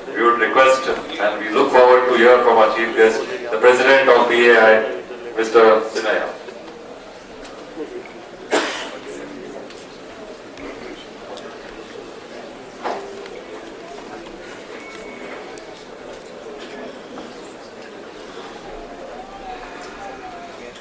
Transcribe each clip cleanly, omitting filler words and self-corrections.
we would request and we look forward to hear from our chief guest, the President of BAI, Mr. Seenaiah.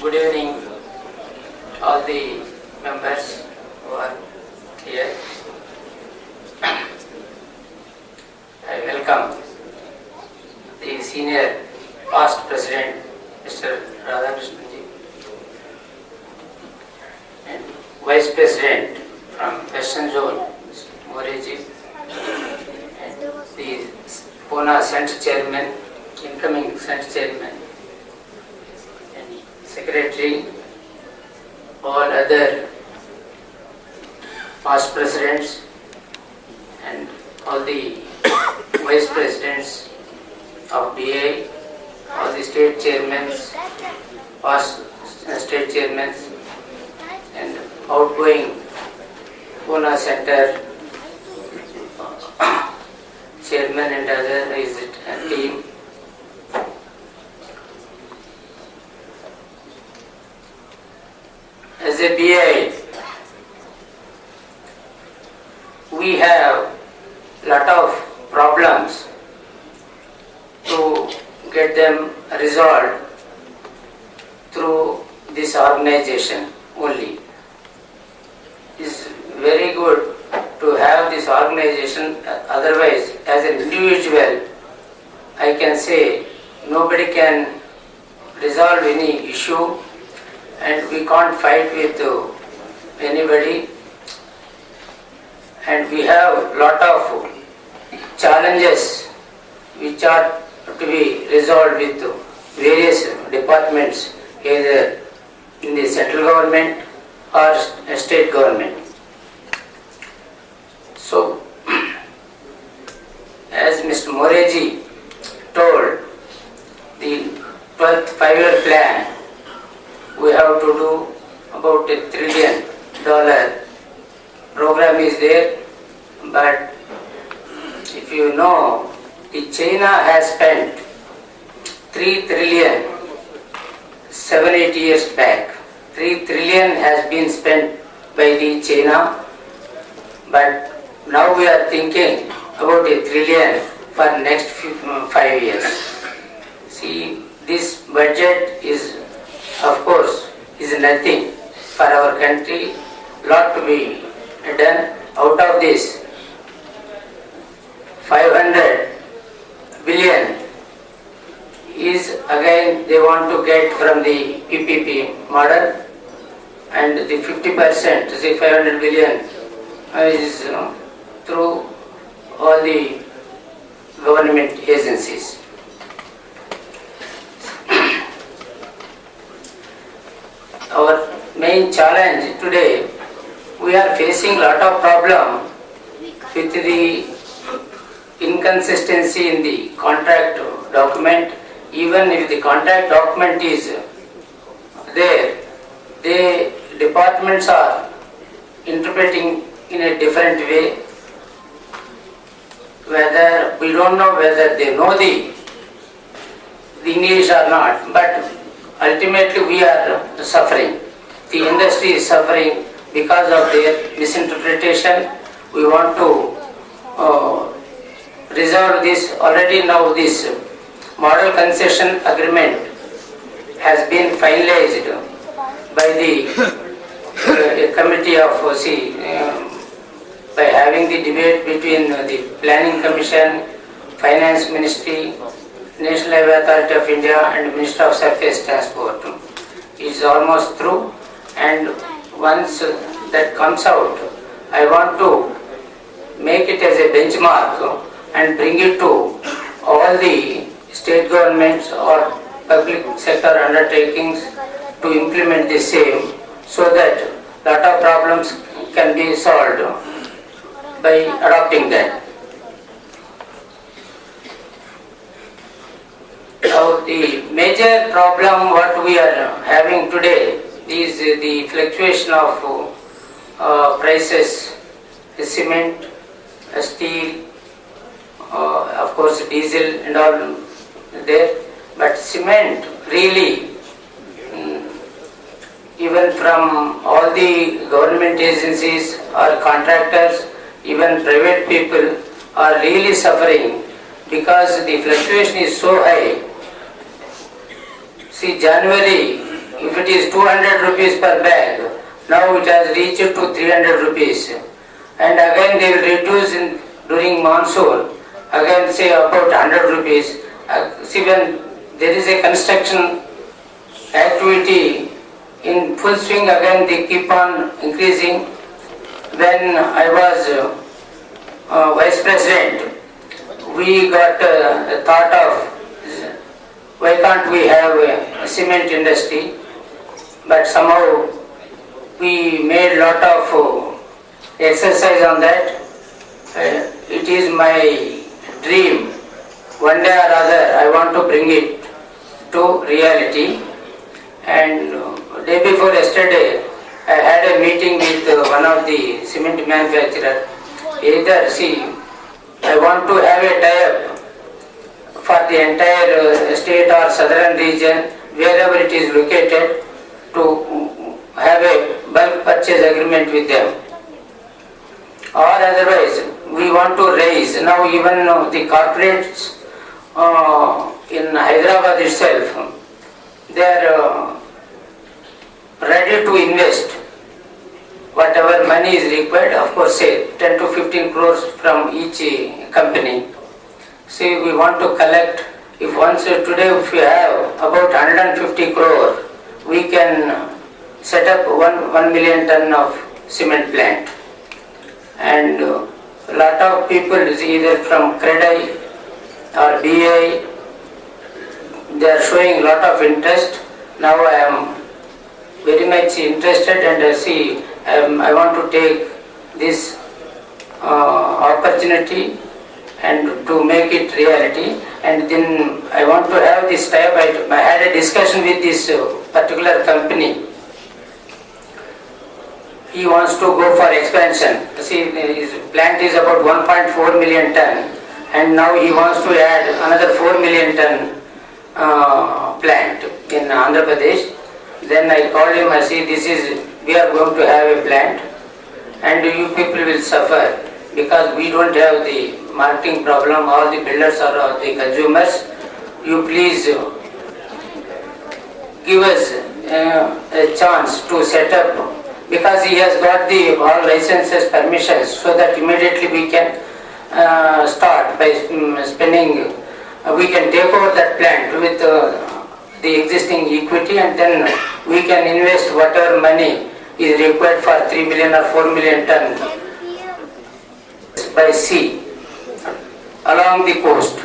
Good evening, all the members who are here. I welcome the senior past president, Mr. Raje, and vice president from Western Zone, Mr. Mahesh, and the Pune Center chairman, incoming Center chairman, secretary, all other past presidents and all the vice presidents of BA, all the state chairmen, past state chairmen and outgoing Pune Center chairman and other team. As a BI, we have lot of problems to get them resolved through this organization only. It's very good to have this organization, otherwise as an individual I can say nobody can resolve any issue and we can't fight with anybody, and we have lot of challenges which are to be resolved with various departments, either in the central government or state government. So, as Mr. Moreji told, the 12th 5-year plan, we have to do about $1 trillion program is there, but if you know, the China has spent 3 trillion 7-8 years back. 3 trillion has been spent by the China, but now we are thinking about $1 trillion for next 5 years. See, this budget is, of course, is nothing for our country. Lot to be done. Out of this, 500 billion is again they want to get from the PPP model, and the 50%, say 500 billion, is through all the government agencies. Our main challenge today, we are facing lot of problem with the inconsistency in the contract document. Even if the contract document is there, the departments are interpreting in a different way. Whether we don't know whether they know the English or not, but ultimately we are suffering. The industry is suffering because of their misinterpretation. We want to resolve this. Already now this model concession agreement has been finalized by the committee of by having the debate between the Planning Commission, Finance Ministry, National Highway Authority of India and Minister of Surface Transport. It is almost through, and once that comes out, I want to make it as a benchmark and bring it to all the state governments or public sector undertakings to implement the same, so that lot of problems can be solved by adopting that. Now the major problem what we are having today is the fluctuation of prices, cement, steel, of course diesel and all there, but cement really, even from all the government agencies or contractors, even private people are really suffering because the fluctuation is so high. See, January, if it is 200 rupees per bag, now it has reached to 300 rupees. And again they will reduce during monsoon, again say about 100 rupees. See, when there is a construction activity in full swing, again they keep on increasing. When I was Vice President, we got a thought of why can't we have a cement industry, but somehow we made a lot of exercise on that. It is my dream, one day or other I want to bring it to reality. And day before yesterday I had a meeting with one of the cement manufacturer. Either, see, I want to have a tie-up for the entire state or southern region, wherever it is located, to have a bulk purchase agreement with them. Or otherwise, we want to raise. Now even the corporates in Hyderabad itself, they are ready to invest whatever money is required, of course say 10 to 15 crores from each company. See, we want to collect, if once today if we have about 150 crore, we can set up 1 million ton of cement plant. And a lot of people, either from CREDI or BI, they are showing a lot of interest. Now I am very much interested, and see, I want to take this opportunity and to make it reality. And then I want to have this type. I had a discussion with this particular company. He wants to go for expansion. See, his plant is about 1.4 million ton, and now he wants to add another 4 million ton plant in Andhra Pradesh. Then I told him, I see, we are going to have a plant, and you people will suffer because we don't have the marketing problem. All the builders or all the consumers. You please give us a chance to set up, because he has got the all licenses, permissions, so that immediately we can start by spending. We can take over that plant with the existing equity, and then we can invest whatever money is required for 3 million or 4 million ton by sea along the coast.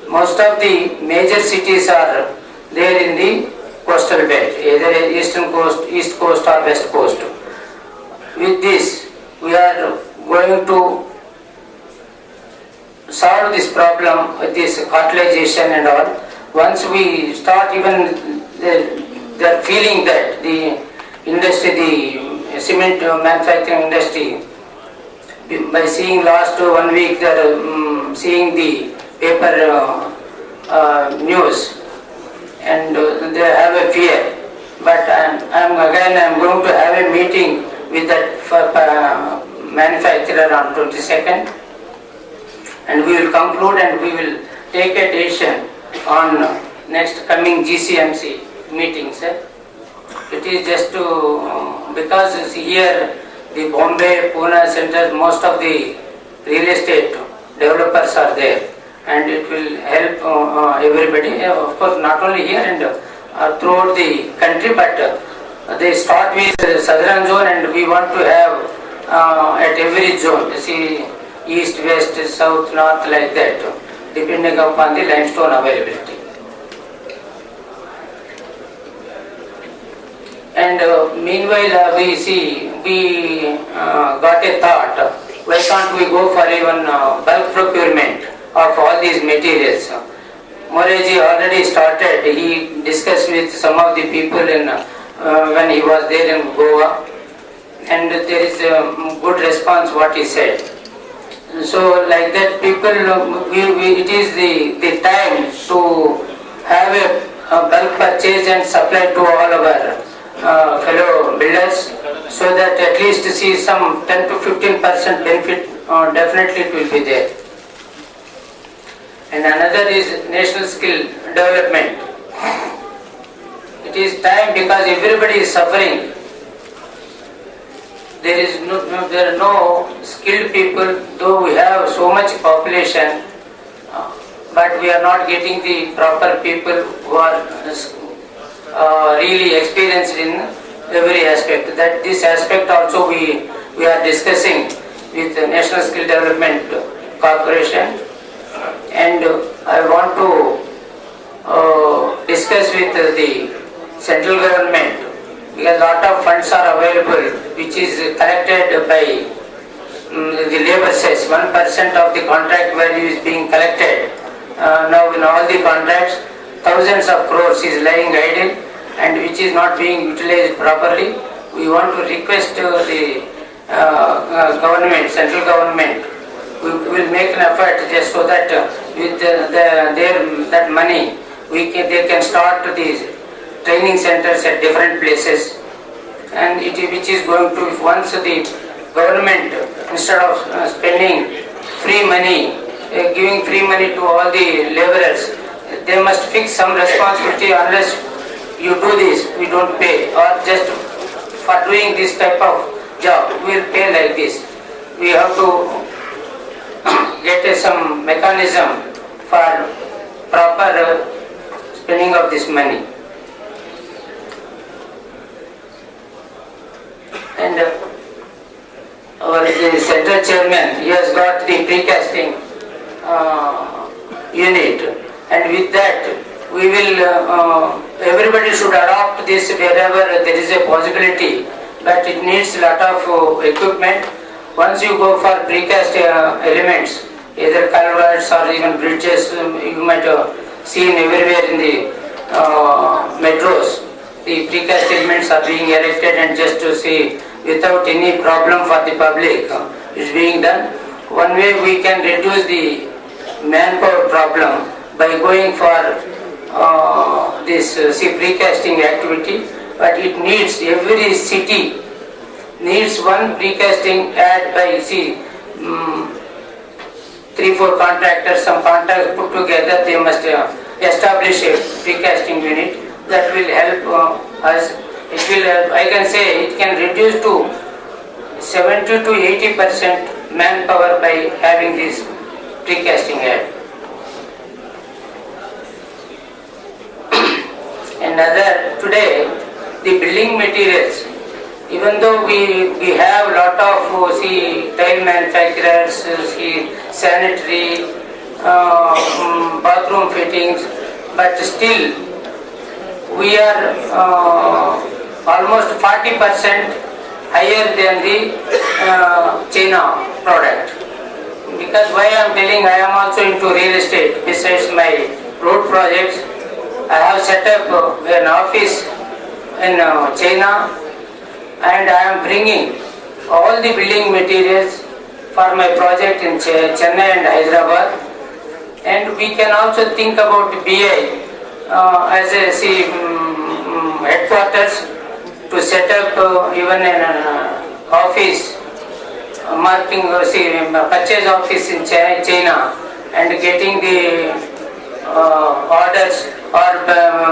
Most of the major cities are there in the coastal belt, either eastern coast, east coast or west coast. With this, we are going to solve this problem with this cartelization and all. Once we start, even they are feeling that the industry, the cement manufacturing industry, by seeing last 1 week, they are seeing the paper news, and they have a fear. But I'm going to have a meeting with that manufacturer on 22nd, and we will conclude and we will take a decision on next coming GCMC meeting, sir. It is just to, because here the Bombay, Pune centers, most of the real estate developers are there, and it will help everybody, of course not only here and throughout the country, but they start with the southern zone, and we want to have at every zone, see, east, west, south, north, like that, depending upon the limestone availability. And meanwhile, we got a thought, why can't we go for even bulk procurement of all these materials? Moreji already started, he discussed with some of the people in when he was there in Goa, and there is a good response what he said. So like that people, it is the time to have a bulk purchase and supply to all our fellow builders, so that at least see some 10 to 15% benefit, definitely it will be there. And another is national skill development. It is time because everybody is suffering. There are no skilled people, though we have so much population, but we are not getting the proper people who are really experienced in every aspect. That this aspect also we are discussing with the National Skill Development Corporation, and I want to discuss with the central government, because a lot of funds are available which is collected by the labor cess. 1% of the contract value is being collected. Now in all the contracts, thousands of crores is lying idle and which is not being utilized properly. We want to request the government, central government, we will make an effort just so that with that money they can start these training centers at different places, and which is going to, if once the government, instead of spending free money, giving free money to all the laborers, they must fix some responsibility. Unless you do this, we don't pay, or just for doing this type of job we will pay like this. We have to get some mechanism for proper spending of this money. And our central chairman, he has got the precasting unit, and with that we will, everybody should adopt this wherever there is a possibility, but it needs a lot of equipment. Once you go for precast elements, either culverts or even bridges, you might have seen everywhere in the metros, the precast elements are being erected, and just to see, without any problem for the public, is being done. One way we can reduce the manpower problem by going for this precasting activity, but it needs, every city needs one precasting ad by 3-4 contractors, some contractors put together, they must establish a precasting unit. That will help us. It will, I can say, it can reduce to 70 to 80% manpower by having this precasting ad. Another, today, the building materials, even though we have a lot of tile manufacturers, sanitary, bathroom fittings, but still we are almost 40% higher than the China product. Because why I am telling, I am also into real estate. Besides my road projects, I have set up an office in China, and I am bringing all the building materials for my project in Chennai and Hyderabad. And we can also think about BI as a headquarters to set up even an office, marking purchase office in China, and getting the orders or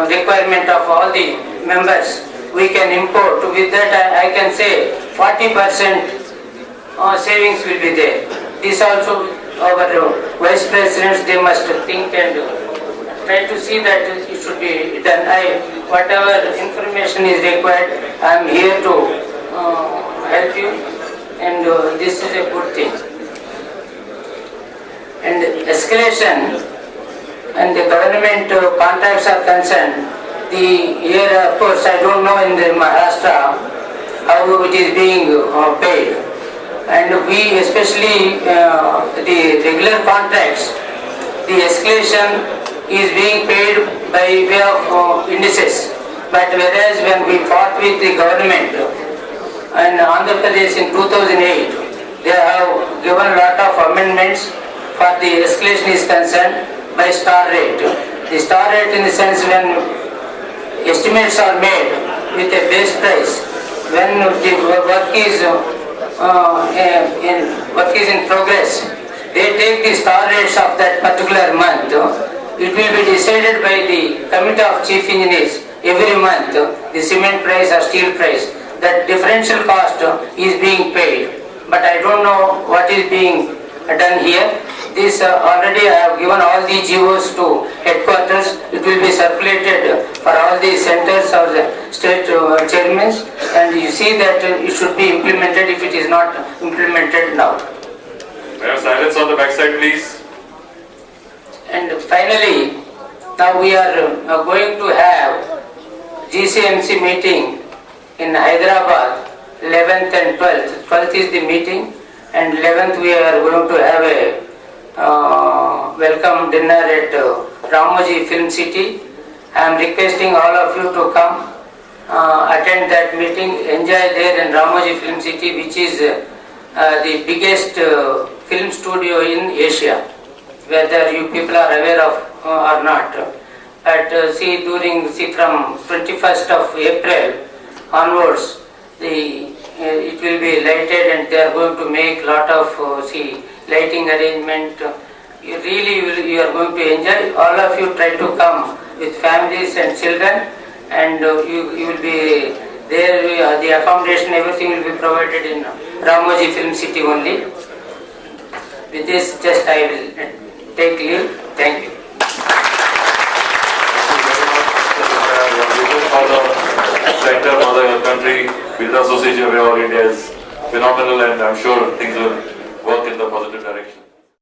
requirement of all the members we can import. With that I can say 40% savings will be there. This also our vice presidents, they must think and try to see that it should be done. Whatever information is required, I am here to help you, and this is a good thing. And escalation and the government contracts are concerned, here of course I don't know in the Maharashtra how it is being paid, and we especially the regular contracts, the escalation is being paid by way of indices, but whereas when we fought with the government in Andhra Pradesh in 2008, they have given a lot of amendments for the escalation is concerned by star rate. The star rate in the sense when estimates are made with a base price, when the work is in progress, they take the star rates of that particular month. It will be decided by the committee of chief engineers every month, the cement price or steel price. That differential cost is being paid. But I don't know what is being done here. This already I have given all the GOs to headquarters. It will be circulated for all the centers or the state chairmen, and you see that it should be implemented if it is not implemented now. May I have silence on the backside, please? And finally, now we are going to have GCMC meeting in Hyderabad, 11th and 12th. 12th is the meeting, and 11th we are going to have a welcome dinner at Ramoji Film City. I am requesting all of you to come attend that meeting, enjoy there in Ramoji Film City, which is the biggest film studio in Asia, whether you people are aware of or not. But from 21st of April onwards, it will be lighted, and they are going to make lot of lighting arrangement. You are going to enjoy. All of you try to come with families and children, and you will be there. The accommodation, everything will be provided in Ramoji Film City only. With this, just I will take leave. Thank you. For the center, for the country, with the Association of All India is phenomenal, and I'm sure things will